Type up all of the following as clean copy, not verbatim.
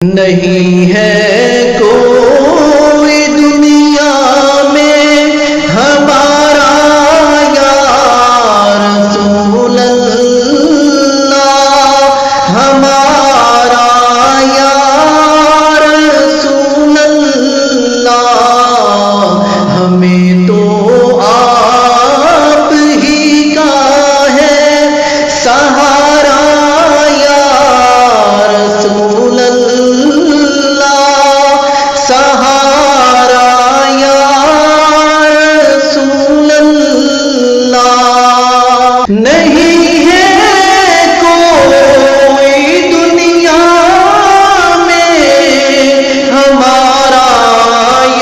نہیں ہے کوئی دنیا میں ہمارا یا رسول اللہ، ہمارا یا رسول اللہ، ہمیں تو آپ ہی کا ہے سہارا یا رسول اللہ، سہارا یا رسول اللہ۔ نہیں ہے کوئی دنیا میں ہمارا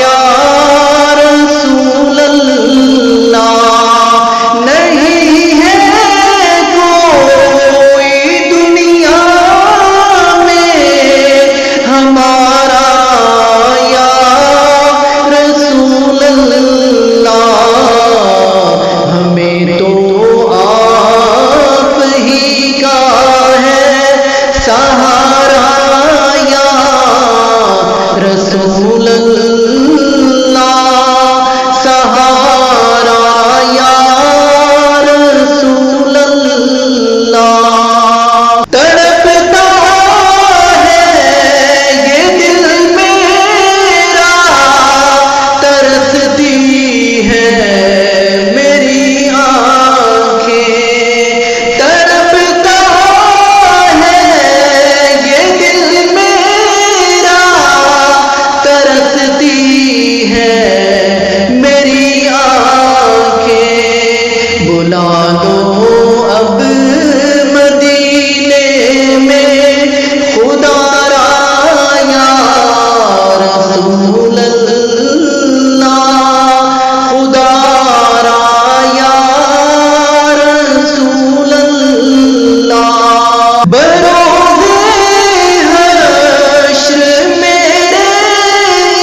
یا رسول اللہ، نہیں ہے کوئی دنیا میں ہمارا یا رسول اللہ، ہمیں تو آپ ہی کا ہے سہارا یا رسول اللہ، سہارا یا رسول اللہ۔ تڑپتا ہے یہ دل میرا، ترستی ہے میری آنکھیں، تڑپتا ہے یہ دل میرا، ترستی ہے میری آنکھیں۔ بلا دو اب مدینے میں خدا را یا رسول اللہ، خدا را یا رسول اللہ۔ بروز حشر میرے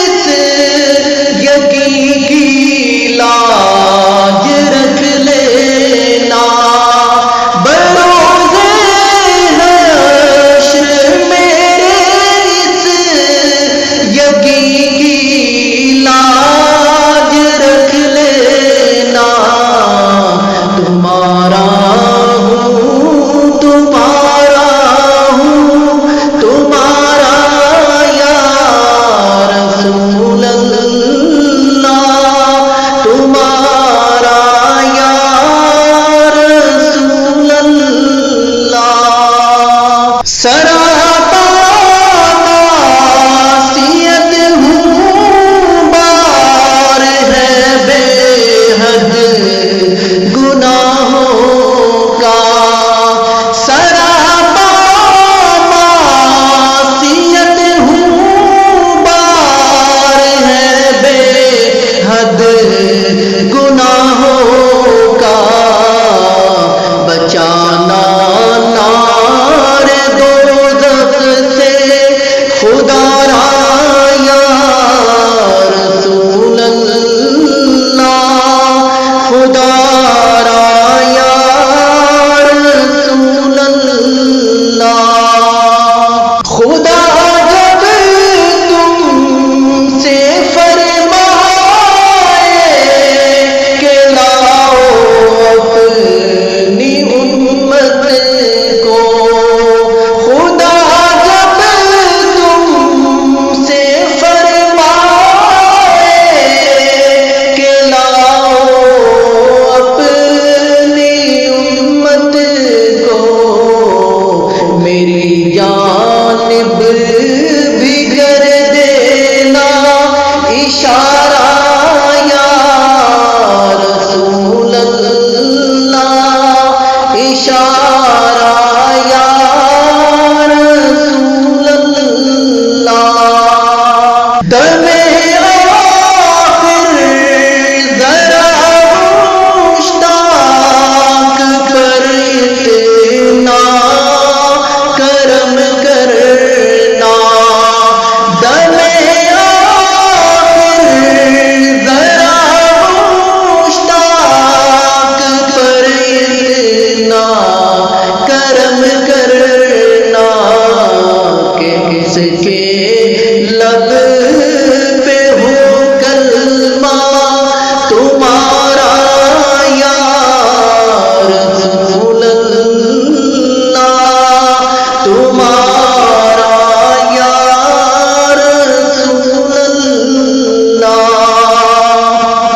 اس یقین کی لاج رکھ لینا، بروز حشر میرے اس یقین کی لاج رکھ لینا، تمہارا ہوں تمہارا ہوں تمہارا یا رسول اللہ، تمہارا یا رسول اللہ۔ سراپا معصیت ہوں، بار ہے بے حد گناہوں کا، سراپا معصیت ہوں، بار ہے بے حد گناہوں کا، بچانا نار دوزخ سے خدا را یا رسول اللہ، خدا را یا رسول اللہ۔ خدا جب تم سے فرمائے کہ لاؤ اپنی امت کو، خدا جب تم سے فرمائے کہ لاؤ اپنی امت کو، میری جانب بھی کر دینا اشارہ یا رسول اللہ، اشارہ یا رسول اللہ۔